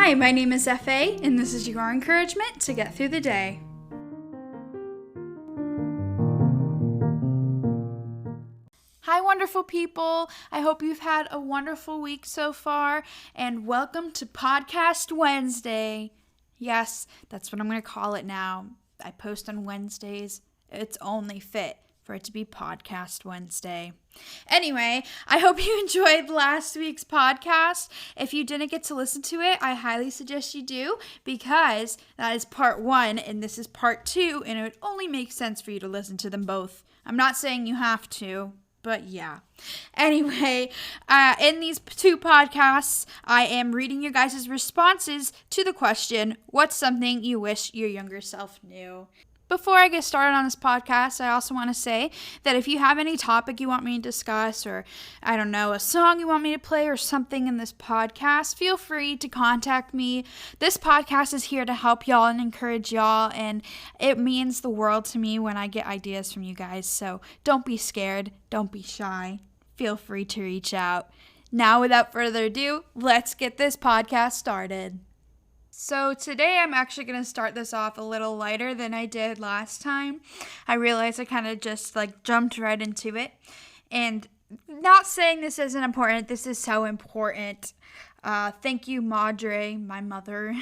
Hi, my name is F.A., and this is your encouragement to get through the day. Hi, wonderful people. I hope you've had a wonderful week so far, and welcome to Podcast Wednesday. Yes, that's what I'm going to call it now. I post on Wednesdays. It's only fit for it to be Podcast Wednesday. Anyway, I hope you enjoyed last week's podcast. If you didn't get to listen to it, I highly suggest you do, because that is part 1 and this is part 2, and it would only make sense for you to listen to them both. I'm not saying you have to, but yeah. Anyway, in these 2 podcasts, I am reading your guys' responses to the question, what's something you wish your younger self knew? Before I get started on this podcast, I also want to say that if you have any topic you want me to discuss, or, I don't know, a song you want me to play or something in this podcast, feel free to contact me. This podcast is here to help y'all and encourage y'all, and it means the world to me when I get ideas from you guys. So don't be scared. Don't be shy. Feel free to reach out. Now, without further ado, let's get this podcast started. So today I'm actually going to start this off a little lighter than I did last time. I realized I kind of just jumped right into it. And not saying this isn't important, this is so important. Thank you, Madre, my mother,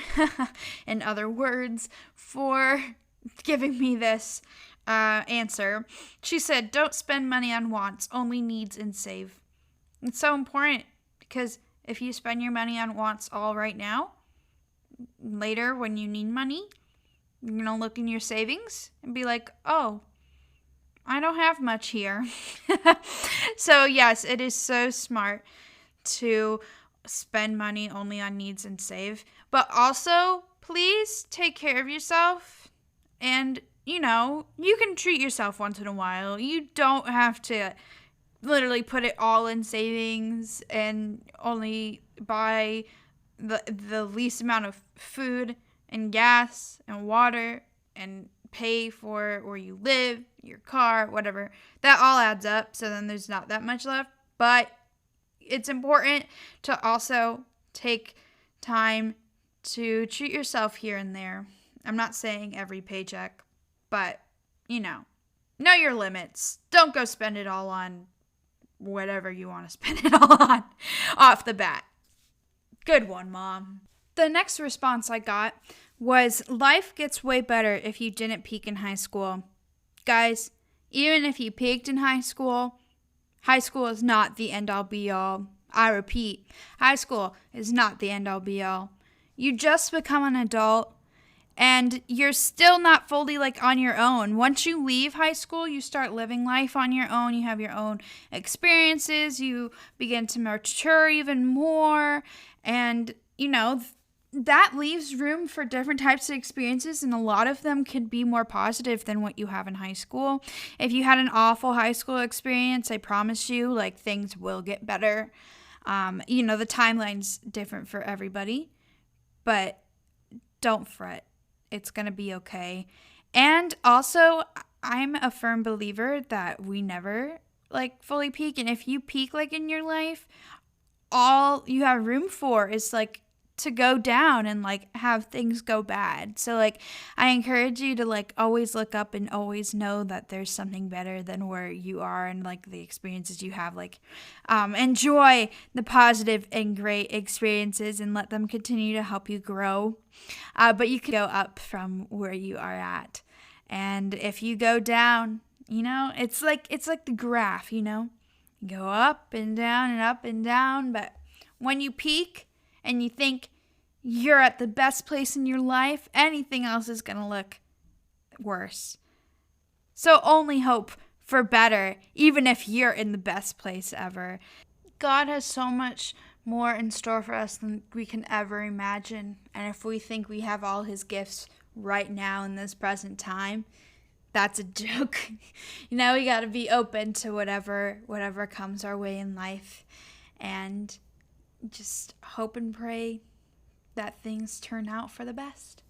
in other words, for giving me this answer. She said, don't spend money on wants, only needs and save. It's so important, because if you spend your money on wants all right now, later when you need money, you're going to look in your savings and be like, oh, I don't have much here. So yes, it is so smart to spend money only on needs and save. But also, please take care of yourself. And, you can treat yourself once in a while. You don't have to literally put it all in savings and only buy the least amount of food and gas and water and pay for where you live, your car, whatever. That all adds up, so then there's not that much left. But it's important to also take time to treat yourself here and there. I'm not saying every paycheck, but, know your limits. Don't go spend it all on whatever you want to spend it all on off the bat. Good one, Mom. The next response I got was, life gets way better if you didn't peak in high school. Guys, even if you peaked in high school is not the end-all be-all. I repeat, high school is not the end-all be-all. You just become an adult, and you're still not fully on your own. Once you leave high school, you start living life on your own. You have your own experiences. You begin to mature even more. And, that leaves room for different types of experiences, and a lot of them could be more positive than what you have in high school. If you had an awful high school experience, I promise you, things will get better. The timeline's different for everybody, but don't fret. It's going to be okay. And also, I'm a firm believer that we never, fully peak. And if you peak, in your life, all you have room for is, to go down and, have things go bad. So, I encourage you to, always look up and always know that there's something better than where you are and, the experiences you have. Enjoy the positive and great experiences and let them continue to help you grow. But you can go up from where you are at. And if you go down, it's like the graph, You go up and down and up and down. But when you peak and you think you're at the best place in your life, anything else is going to look worse. So only hope for better, even if you're in the best place ever. God has so much more in store for us than we can ever imagine. And if we think we have all his gifts right now in this present time, that's a joke. We got to be open to whatever comes our way in life, and just hope and pray that things turn out for the best.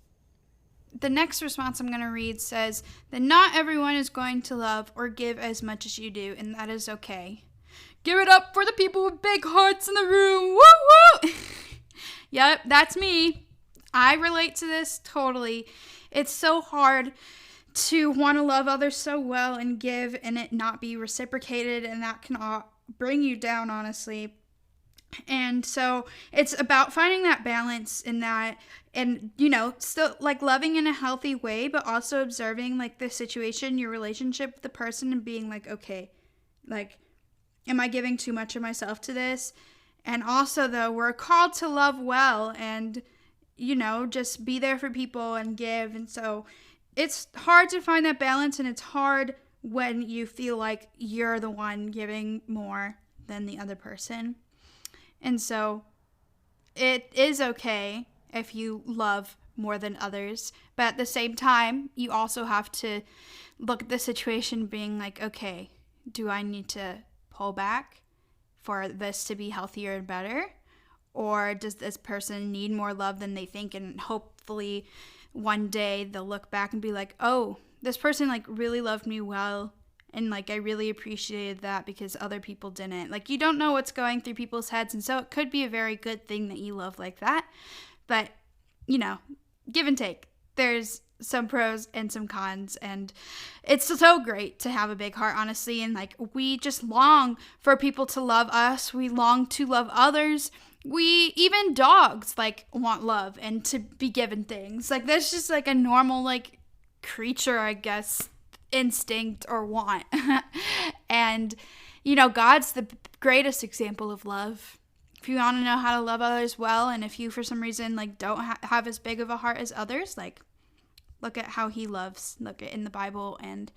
The next response I'm going to read says that not everyone is going to love or give as much as you do, and that is okay. Give it up for the people with big hearts in the room. Woo woo! Yep, that's me. I relate to this totally. It's so hard to want to love others so well and give and it not be reciprocated, and that can all bring you down, honestly. And so it's about finding that balance in that, and still like loving in a healthy way, but also observing like the situation, your relationship with the person, and being like, okay, like, am I giving too much of myself to this? And also, though, we're called to love well and just be there for people and give. And so it's hard to find that balance, and it's hard when you feel like you're the one giving more than the other person. And so it is okay if you love more than others, but at the same time, you also have to look at the situation being like, okay, do I need to pull back for this to be healthier and better? Or does this person need more love than they think? And hopefully one day they'll look back and be like, oh, this person like really loved me well. And like, I really appreciated that because other people didn't. Like, you don't know what's going through people's heads. And so it could be a very good thing that you love like that. But, give and take. There's some pros and some cons. And it's so great to have a big heart, honestly. And like, we just long for people to love us. We long to love others. Even dogs like want love and to be given things. Like, that's just like a normal like creature, I guess, instinct or want. And God's the greatest example of love. If you want to know how to love others well, and if you for some reason like don't have as big of a heart as others, like, look at how he loves. Look at in the Bible, and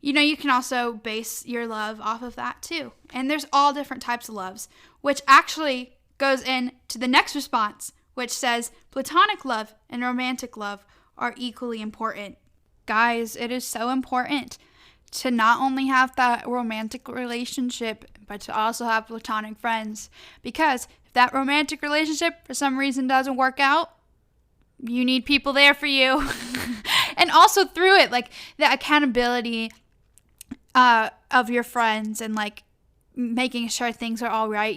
you can also base your love off of that too. And there's all different types of loves, which actually goes into the next response, which says platonic love and romantic love are equally important. Guys, it is so important to not only have that romantic relationship, but to also have platonic friends. Because if that romantic relationship for some reason doesn't work out, you need people there for you. And also through it, like the accountability of your friends, and like making sure things are all right,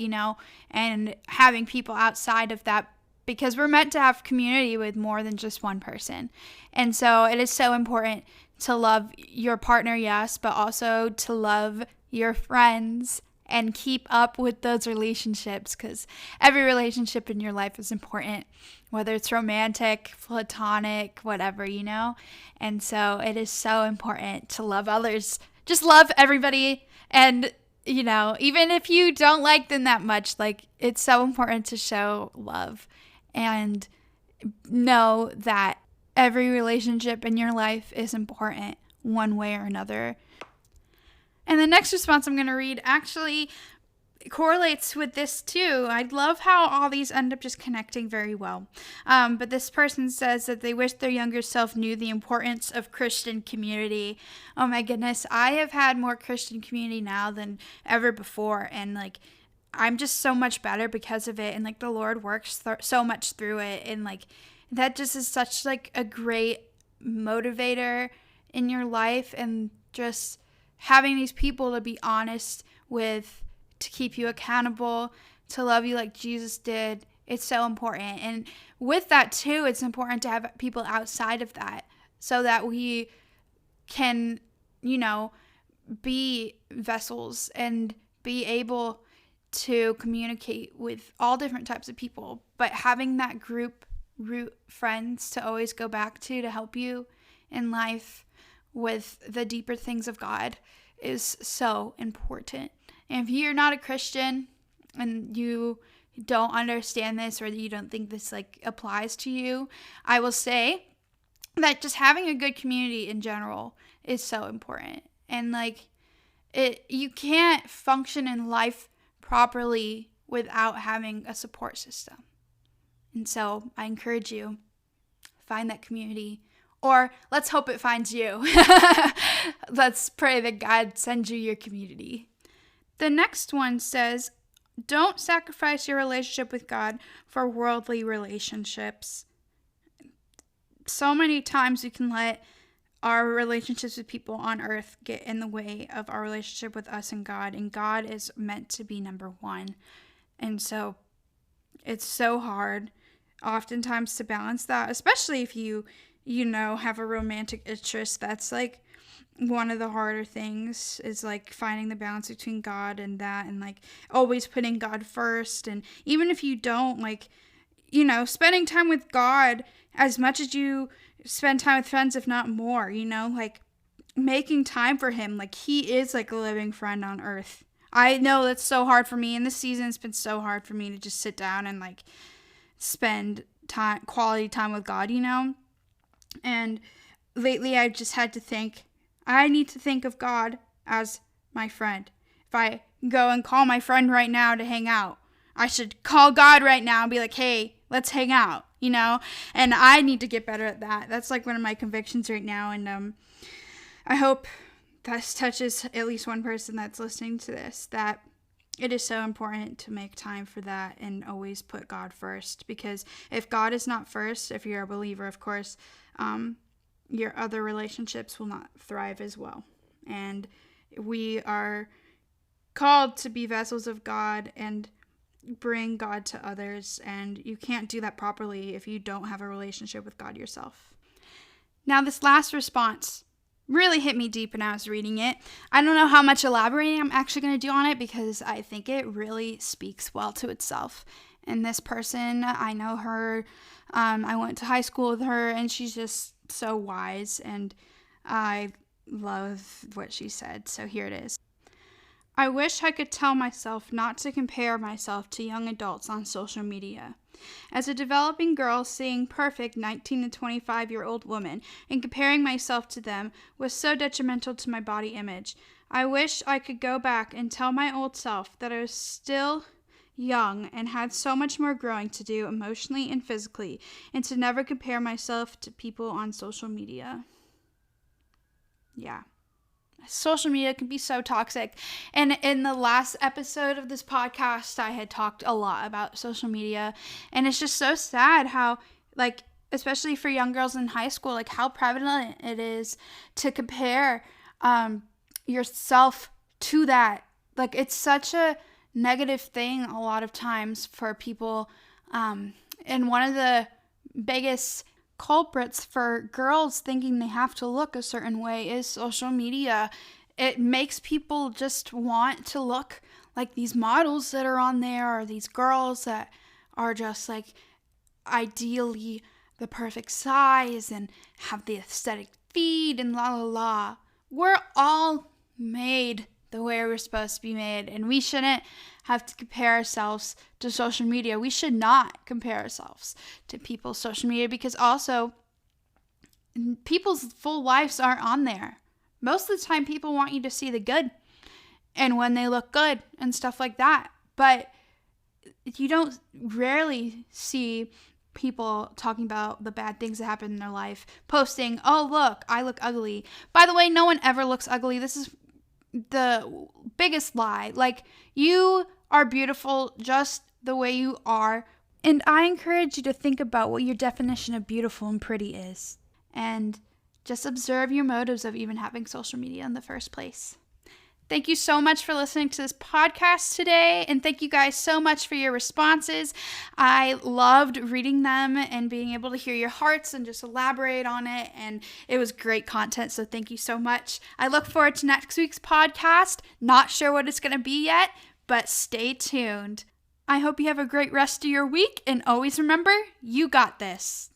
and having people outside of that, because we're meant to have community with more than just one person. And so it is so important to love your partner, yes, but also to love your friends and keep up with those relationships, because every relationship in your life is important, whether it's romantic, platonic, whatever, And so it is so important to love others. Just love everybody. And, even if you don't like them that much, like, it's so important to show love and know that every relationship in your life is important one way or another. And the next response I'm going to read actually correlates with this too. I love how all these end up just connecting very well. But this person says that they wish their younger self knew the importance of Christian community. Oh my goodness, I have had more Christian community now than ever before, and like, I'm just so much better because of it, and like the Lord works so much through it, and like that just is such like a great motivator in your life, and just having these people to be honest with, to keep you accountable, to love you like Jesus did. It's so important. And with that too, it's important to have people outside of that so that we can, be vessels and be able to communicate with all different types of people. But having that root friends to always go back to help you in life with the deeper things of God is so important. And if you're not a Christian and you don't understand this, or you don't think this like applies to you, I will say that just having a good community in general is so important. And like, you can't function in life properly without having a support system. And so I encourage you, find that community, or let's hope it finds you. Let's pray that God sends you your community. The next one says, don't sacrifice your relationship with God for worldly relationships. So many times we can let our relationships with people on earth get in the way of our relationship with us and God is meant to be number one. And so it's so hard oftentimes to balance that, especially if you have a romantic interest. That's like one of the harder things, is like finding the balance between God and that, and like always putting God first. And even if you don't, like, spending time with God as much as you spend time with friends, if not more, like making time for him. Like, he is like a living friend on earth. I know that's so hard for me, and this season it's been so hard for me to just sit down and like spend quality time with God, And lately I've just had to think, I need to think of God as my friend. If I go and call my friend right now to hang out, I should call God right now and be like, hey, let's hang out, And I need to get better at that. That's like one of my convictions right now. And I hope this touches at least one person that's listening to this, that it is so important to make time for that and always put God first. Because if God is not first, if you're a believer, of course, your other relationships will not thrive as well. And we are called to be vessels of God and bring God to others. And you can't do that properly if you don't have a relationship with God yourself. Now, this last response really hit me deep when I was reading it. I don't know how much elaborating I'm actually going to do on it, because I think it really speaks well to itself. And this person, I know her. I went to high school with her, and she's just so wise, and I love what she said. So here it is. I wish I could tell myself not to compare myself to young adults on social media. As a developing girl, seeing perfect 19 to 25-year-old women and comparing myself to them was so detrimental to my body image. I wish I could go back and tell my old self that I was still young and had so much more growing to do emotionally and physically, and to never compare myself to people on social media. Yeah. Social media can be so toxic. And in the last episode of this podcast, I had talked a lot about social media. And it's just so sad how, like, especially for young girls in high school, like how prevalent it is to compare yourself to that. Like, it's such a negative thing a lot of times for people. And one of the biggest culprits for girls thinking they have to look a certain way is social media. It makes people just want to look like these models that are on there, or these girls that are just like ideally the perfect size and have the aesthetic feed and la la la. We're all made the way we're supposed to be made, and we shouldn't have to compare ourselves to social media. We should not compare ourselves to people's social media, because also people's full lives aren't on there. Most of the time people want you to see the good and when they look good and stuff like that, but you don't rarely see people talking about the bad things that happen in their life, posting, oh look, I look ugly. By the way, no one ever looks ugly. This is the biggest lie. Like, you are beautiful just the way you are. And I encourage you to think about what your definition of beautiful and pretty is. And just observe your motives of even having social media in the first place. Thank you so much for listening to this podcast today, and thank you guys so much for your responses. I loved reading them and being able to hear your hearts and just elaborate on it, and it was great content, so thank you so much. I look forward to next week's podcast. Not sure what it's going to be yet, but stay tuned. I hope you have a great rest of your week, and always remember, you got this.